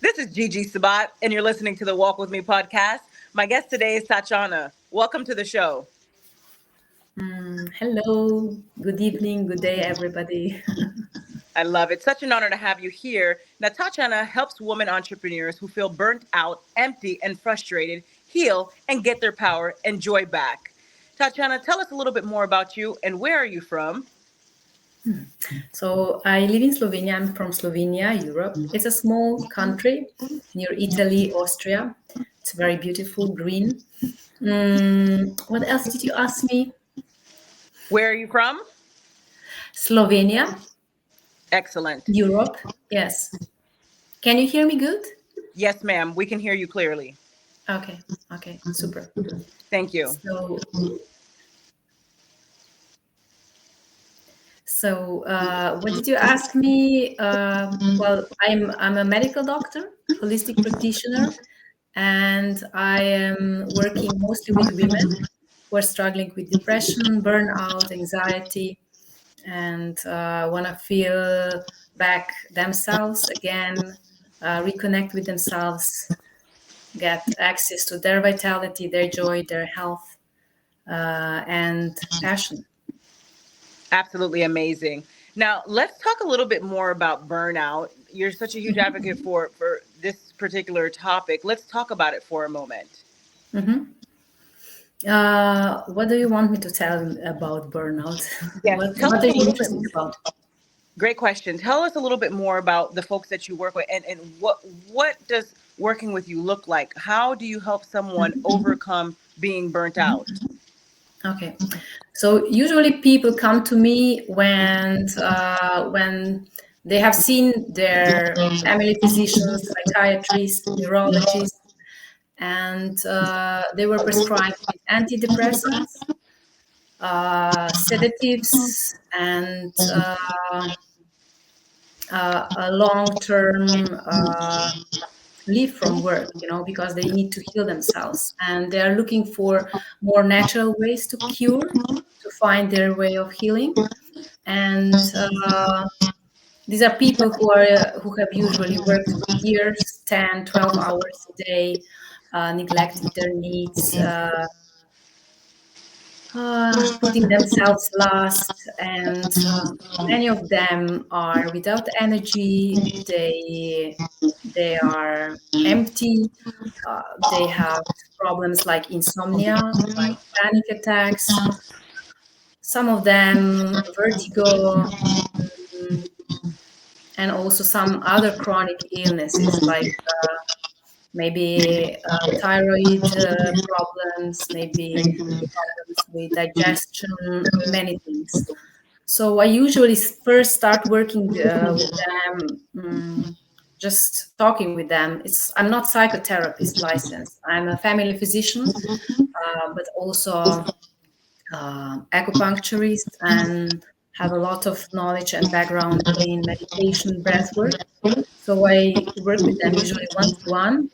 This is Gigi Sabat, and you're listening to the Walk With Me podcast. My guest today is Tatjana. Welcome to the show. Hello, good evening, good day, everybody. I love it. Such an honor to have you here. Now, Tatjana helps women entrepreneurs who feel burnt out, empty, and frustrated heal and get their power and joy back. Tatjana, tell us a little bit more about you and where are you from? So I live in Slovenia. I'm from Slovenia, Europe. It's a small country near Italy, Austria. It's very beautiful, green. What else did you ask me? Where are you from? Slovenia, Excellent. Europe. Yes. Can you hear me good? Yes, ma'am. We can hear you clearly. Okay, super. Thank you. So, what did you ask me? Well, I'm a medical doctor, holistic practitioner, and I am working mostly with women who are struggling with depression, burnout, anxiety, and want to feel back themselves again, reconnect with themselves, get access to their vitality, their joy, their health, and passion. Absolutely amazing. Now, let's talk a little bit more about burnout. You're such a huge advocate for this particular topic. Let's talk about it for a moment. Mhm. What do you want me to tell about burnout? Yes, what tell What us are a you little bit. interested about? Great question. Tell us a little bit more about the folks that you work with, and what does working with you look like? How do you help someone overcome being burnt out? Okay, so usually people come to me when they have seen their family physicians, psychiatrists, neurologists, and they were prescribed with antidepressants, sedatives, and a long-term leave from work, because they need to heal themselves and they are looking for more natural ways to cure, to find their way of healing. And these are people who have usually worked for years, 10, 12 hours a day, neglected their needs, putting themselves last, and many of them are without energy. They are empty. They have problems like insomnia, like panic attacks. Some of them vertigo, mm, and also some other chronic illnesses like maybe thyroid problems, maybe problems with digestion, many things. So I usually first start working with them, just talking with them. I'm not psychotherapist licensed. I'm a family physician, but also acupuncturist, and have a lot of knowledge and background in meditation, breath work. So I work with them usually one to one.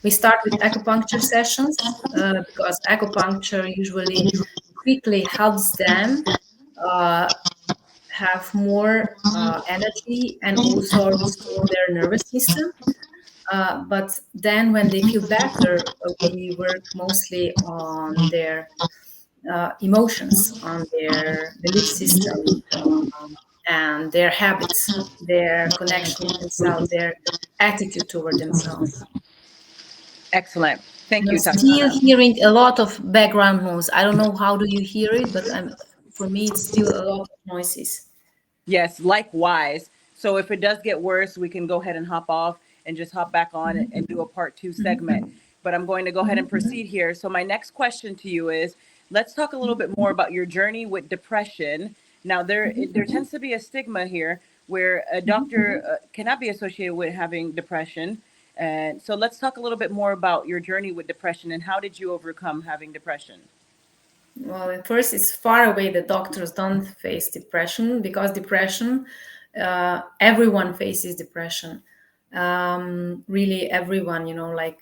We start with acupuncture sessions because acupuncture usually quickly helps them uh, have more energy and also restore their nervous system. But then when they feel better, we work mostly on their emotions, on their belief system, and their habits, their connection with themselves, their attitude toward themselves. Excellent. And Thank I'm you, still Tatjana. hearing a lot of background noise. I don't know how do you hear it, but for me, it's still a lot of noises. Yes, likewise. So if it does get worse, we can go ahead and hop off and just hop back on and do a part two segment. But I'm going to go ahead and proceed here. So my next question to you is, let's talk a little bit more about your journey with depression. Now there tends to be a stigma here where a doctor cannot be associated with having depression. And so let's talk a little bit more about your journey with depression and how did you overcome having depression? Well, at first, it's far away that doctors don't face depression, because depression, everyone faces depression. Really, everyone, like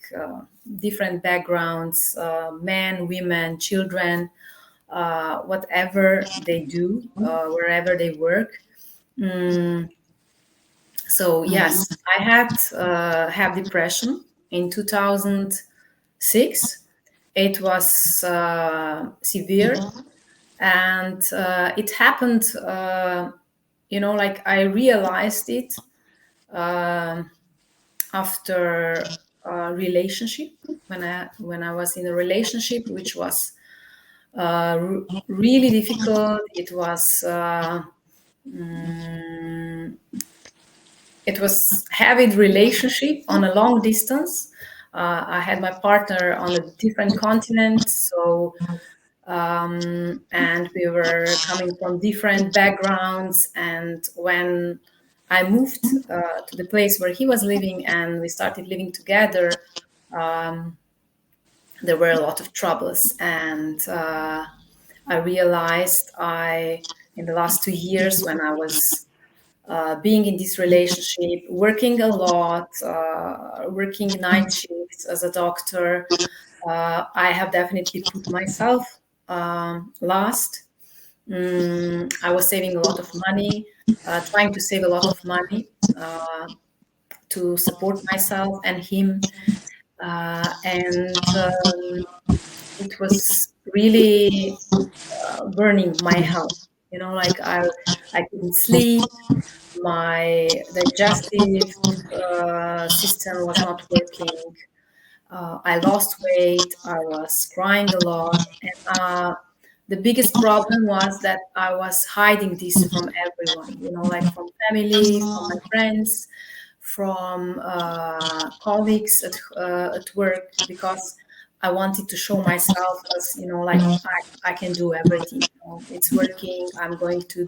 different backgrounds, men, women, children, whatever they do, wherever they work. Mm, So yes, I had have depression in 2006. It was severe, and it happened. Like I realized it um after a relationship, when I was in a relationship which was really difficult. Mm, it was heavy relationship on a long distance. I had my partner on a different continent, so and we were coming from different backgrounds. And when I moved to the place where he was living and we started living together, um, there were a lot of troubles. And I realized in the last 2 years, when I was being in this relationship, working a lot, working night shifts as a doctor, I have definitely put myself last. I was saving a lot of money, trying to save a lot of money to support myself and him. And it was really burning my health. Like I couldn't sleep. My digestive system was not working. I lost weight. I was crying a lot. And the biggest problem was that I was hiding this from everyone, like from family, from my friends, from colleagues at work, because I wanted to show myself as, like I can do everything. It's working. I'm going to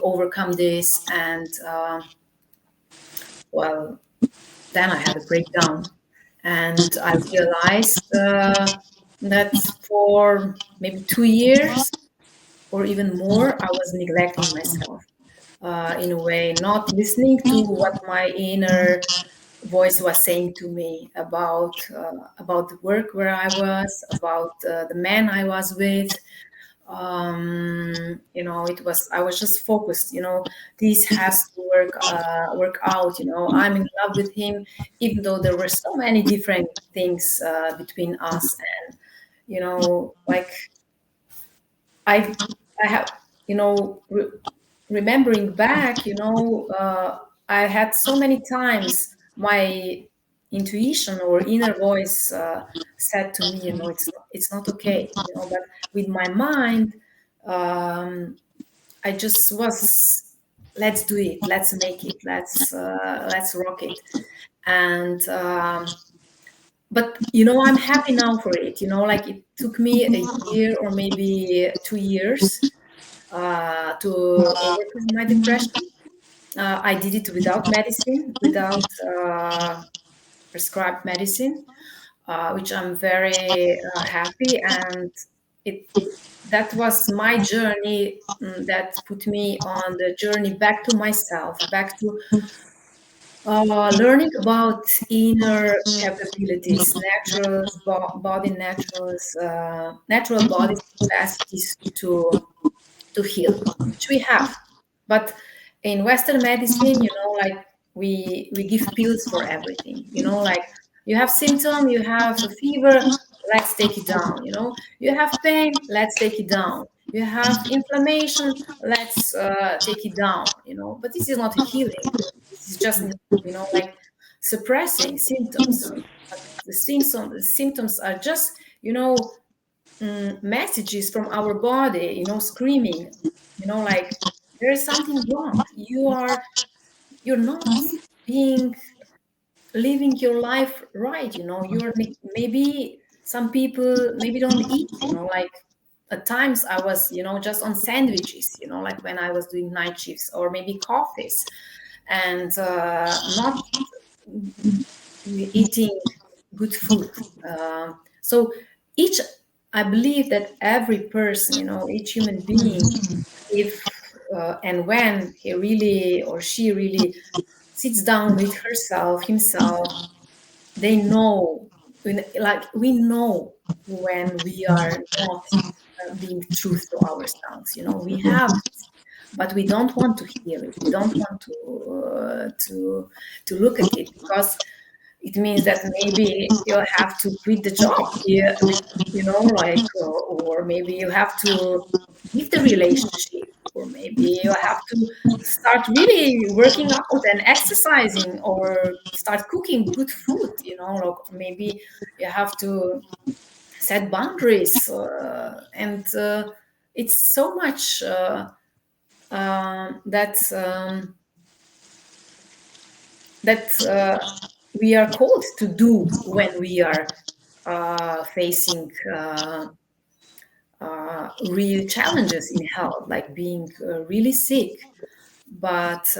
overcome this. And well, then I had a breakdown, and I realized that for maybe 2 years or even more, I was neglecting myself in a way, not listening to what my inner voice was saying to me about the work where I was, about the man I was with. It was, I was just focused, this has to work out. I'm in love with him, even though there were so many different things between us. And like I I have, remembering back, I had so many times my intuition or inner voice said to me, it's not okay, but with my mind, um, I just was, let's do it, let's make it, let's rock it. And but I'm happy now for it. Like it took me a year or maybe 2 years to overcome my depression. I did it without medicine, without prescribed medicine, which I'm very happy. And it that was my journey, that put me on the journey back to myself, back to learning about inner capabilities, natural body, natural body's capacities to heal, which we have. But in Western medicine, like we give pills for everything. Like you have symptom, you have a fever, let's take it down. You have pain, let's take it down. You have inflammation, let's take it down. But this is not a healing. This is just like suppressing symptoms. But the symptoms are just messages from our body, screaming, like there is something wrong. You're not being living your life right. Maybe some people maybe don't eat. Like at times I was, just on sandwiches. Like when I was doing night shifts, or maybe coffees, and not eating good food. So each, I believe that every person, each human being, if and when he really or she really sits down with herself, himself, they know, like we know when we are not being true to ourselves. We have but we don't want to hear it. We don't want to look at it, because it means that maybe you have to quit the job, yeah, like, or maybe you have to leave the relationship, or maybe you have to start really working out and exercising, or start cooking good food, like maybe you have to set boundaries, and it's so much that we are called to do when we are facing real challenges in health, like being really sick. But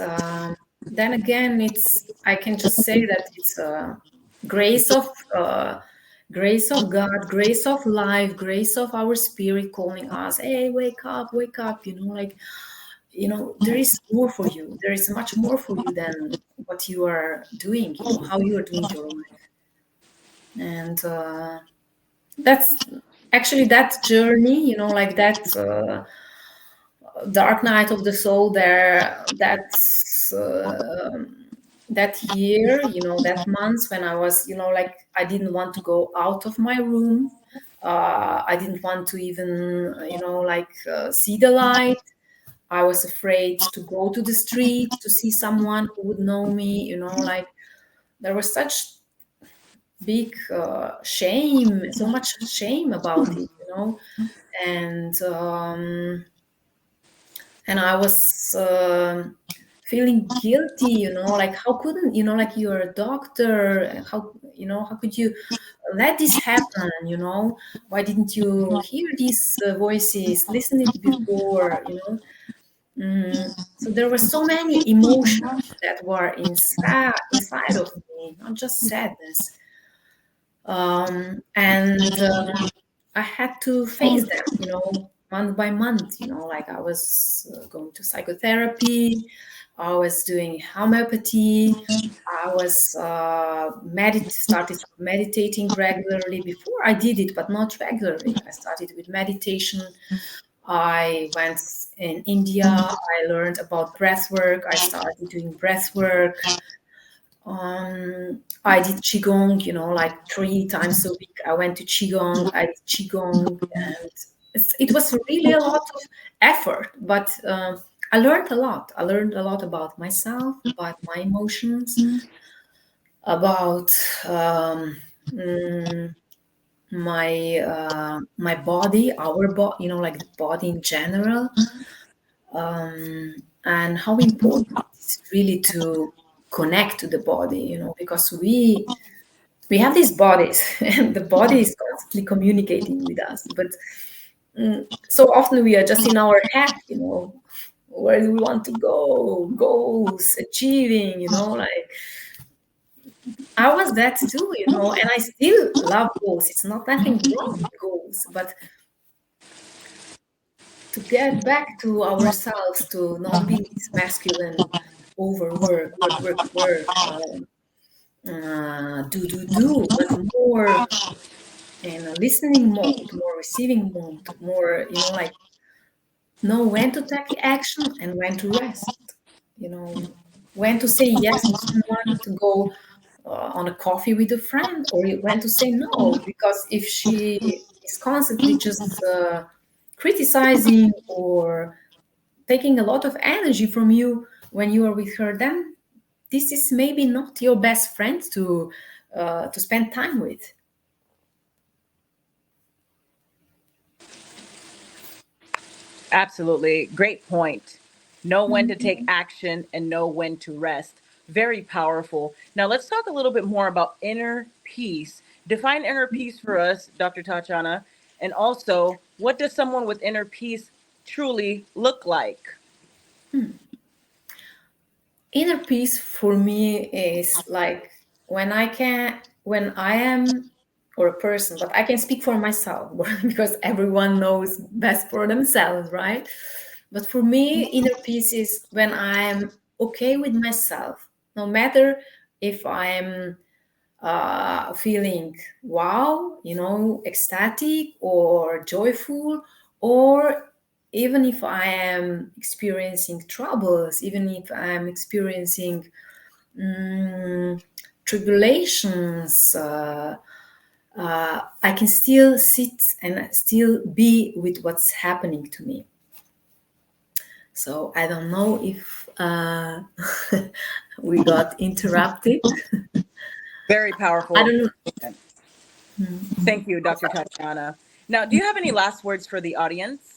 then again, I can just say that it's grace of uh, grace of God, grace of life, grace of our spirit calling us, hey, wake up, like, there is more for you. There is much more for you than what you are doing, how you are doing your life. And that's actually that journey, like that dark night of the soul there, that year, that month when I was, like, I didn't want to go out of my room. I didn't want to even, like, see the light. I was afraid to go to the street to see someone who would know me, like, there was such big shame, so much shame about it, and I was feeling guilty, like, how couldn't, like, you're a doctor, how, how could you let this happen, why didn't you hear these voices, listen it before, so there were so many emotions that were inside of me, not just sadness. And I had to face them, month by month, like I was going to psychotherapy, I was doing homeopathy, I was started meditating regularly. Before I did it, but not regularly. I started with meditation. I went in India. I learned about breath work. I started doing breath work. I did qigong, like 3 times a week. I went to qigong. I did qigong, and it was really a lot of effort. But I learned a lot. I learned a lot about myself, about my emotions, about my body, our body, like the body in general, and how important it is really to connect to the body, because we have these bodies and the body is constantly communicating with us, but so often we are just in our head, where do we want to go, goals, achieving, like I was that too, and I still love goals. It's not nothing wrong with goals, but to get back to ourselves, to not be this masculine overwork, work, do, but more in a listening mode, more receiving mode, more, like, know when to take action and when to rest, when to say yes to someone, to go on a coffee with a friend, or when to say no, because if she is constantly just criticizing or taking a lot of energy from you when you are with her, then this is maybe not your best friend to spend time with. Absolutely. Great point. Know when to take action and know when to rest. Very powerful. Now, let's talk a little bit more about inner peace. Define inner peace for us, Dr. Tatjana. And also, what does someone with inner peace truly look like? Inner peace for me is like when I am, or a person, but I can speak for myself because everyone knows best for themselves, right? But for me, inner peace is when I'm okay with myself, no matter if I'm feeling wow, ecstatic or joyful, or even if I am experiencing troubles, even if I am experiencing tribulations, I can still sit and still be with what's happening to me. So I don't know if we got interrupted. Very I powerful. don't know. Thank you, Dr. Tatjana. Now, do you have any last words for the audience?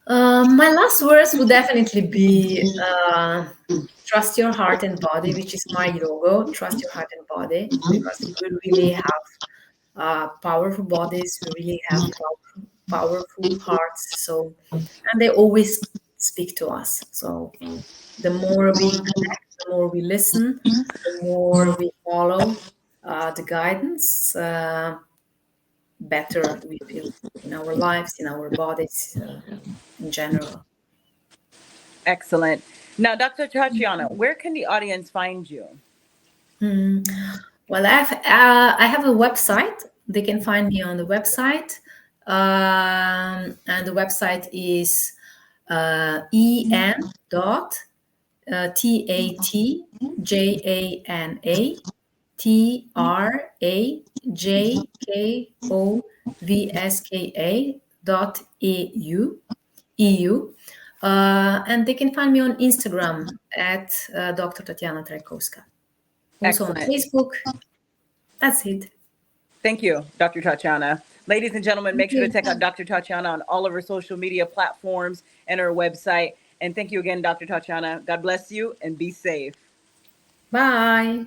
My last words would definitely be trust your heart and body, which is my logo. Trust your heart and body, because we really have powerful bodies. We really have powerful hearts. So, and they always speak to us. So, the more we connect, the more we listen, the more we follow the guidance, better we feel in our lives, in our bodies, in general. Excellent. Now, Dr. Tatjana, where can the audience find you? Mm. Well, I have a website. They can find me on the website, and the website is en dot Tatjana Trajkovska.eu. And they can find me on Instagram at Dr. Tatjana Trajkovska. Also on Excellent. Facebook. That's it. Thank you, Dr. Tatjana. Ladies and gentlemen, Thank make sure to you. check out Dr. Tatjana on all of her social media platforms and her website. And thank you again, Dr. Tatjana. God bless you and be safe. Bye.